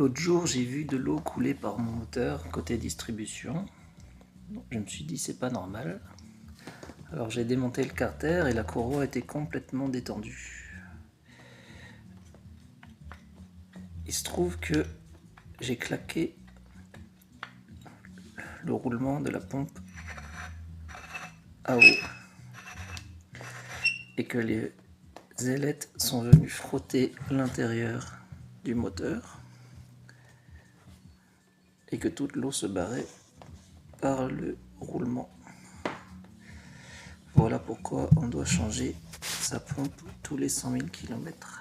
L'autre jour, j'ai vu de l'eau couler par mon moteur côté distribution. Je me suis dit c'est pas normal. Alors j'ai démonté le carter et la courroie était complètement détendue. Il se trouve que j'ai claqué le roulement de la pompe à eau et que les ailettes sont venues frotter l'intérieur du moteur et que toute l'eau se barrait par le roulement. Voilà pourquoi on doit changer sa pompe tous les 100 000 km.